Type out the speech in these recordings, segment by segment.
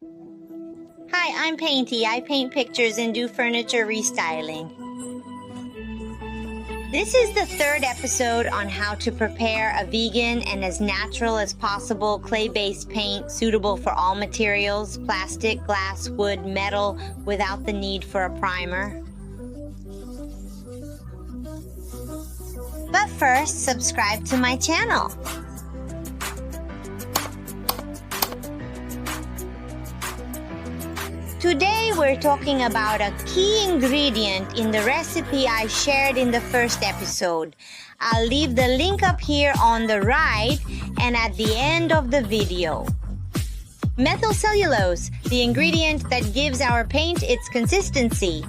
Hi, I'm Painty. I paint pictures and do furniture restyling. This is the third episode on how to prepare a vegan and as natural as possible clay-based paint suitable for all materials, plastic, glass, wood, metal, without the need for a primer. But first, subscribe to my channel. Today we're talking about a key ingredient in the recipe I shared in the first episode. I'll leave the link up here on the right and at the end of the video. Methylcellulose, the ingredient that gives our paint its consistency.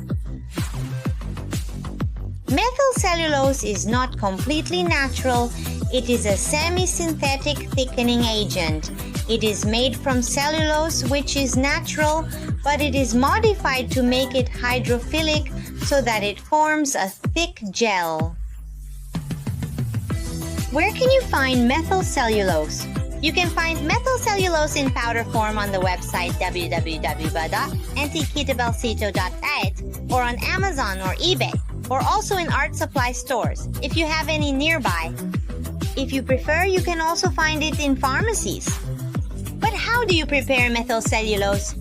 Methylcellulose is not completely natural. It is a semi-synthetic thickening agent. It is made from cellulose, which is natural, but it is modified to make it hydrophilic so that it forms a thick gel. Where can you find methylcellulose? You can find methylcellulose in powder form on the website www.antiquitabelcito.it or on Amazon or eBay, or also in art supply stores, if you have any nearby. If you prefer, you can also find it in pharmacies. But how do you prepare methylcellulose?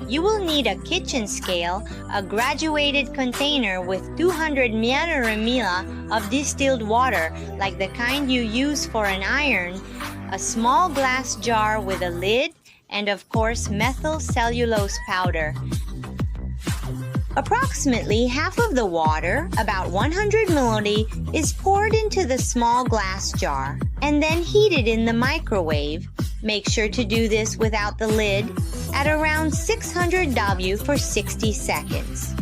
You will need a kitchen scale, a graduated container with 200 ml of distilled water, like the kind you use for an iron, a small glass jar with a lid, and of course methylcellulose powder. Approximately half of the water, about 100 milliliters, is poured into the small glass jar and then heated in the microwave. Make sure to do this without the lid at around 600 W for 60 seconds.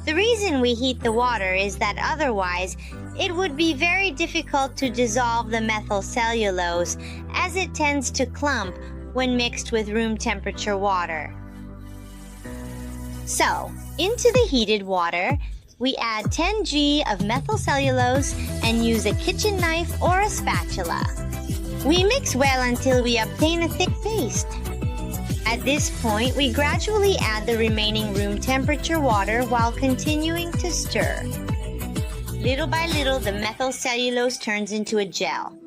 The reason we heat the water is that otherwise it would be very difficult to dissolve the methylcellulose, as it tends to clump when mixed with room temperature water. So, into the heated water, we add 10 g of methylcellulose and use a kitchen knife or a spatula. We mix well until we obtain a thick paste. At this point, we gradually add the remaining room temperature water while continuing to stir. Little by little, the methylcellulose turns into a gel.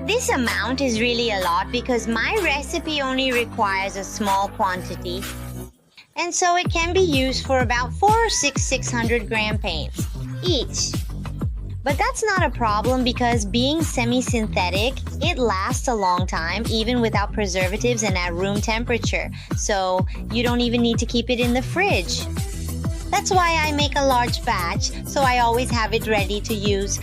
This amount is really a lot because my recipe only requires a small quantity. and so it can be used for about 4 or 6 600-gram paints each. But that's not a problem because being semi-synthetic, it lasts a long time even without preservatives and at room temperature, so you don't even need to keep it in the fridge. That's why I make a large batch, so I always have it ready to use.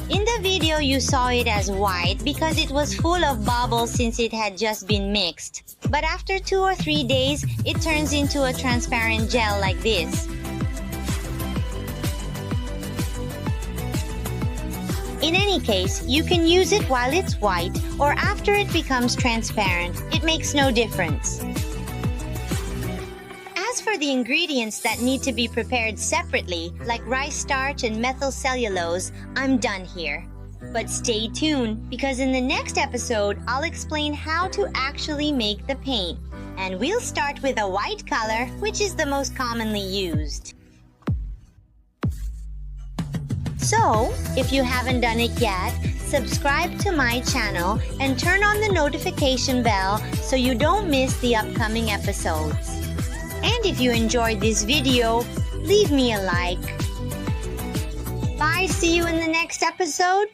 In the video, you saw it as white because it was full of bubbles since it had just been mixed. But after 2 or 3 days, it turns into a transparent gel like this. In any case, you can use it while it's white or after it becomes transparent. It makes no difference. As for the ingredients that need to be prepared separately, like rice starch and methylcellulose, I'm done here. But stay tuned, because in the next episode, I'll explain how to actually make the paint. And we'll start with a white color, which is the most commonly used. So, if you haven't done it yet, subscribe to my channel and turn on the notification bell so you don't miss the upcoming episodes. And if you enjoyed this video, leave me a like. Bye, see you in the next episode.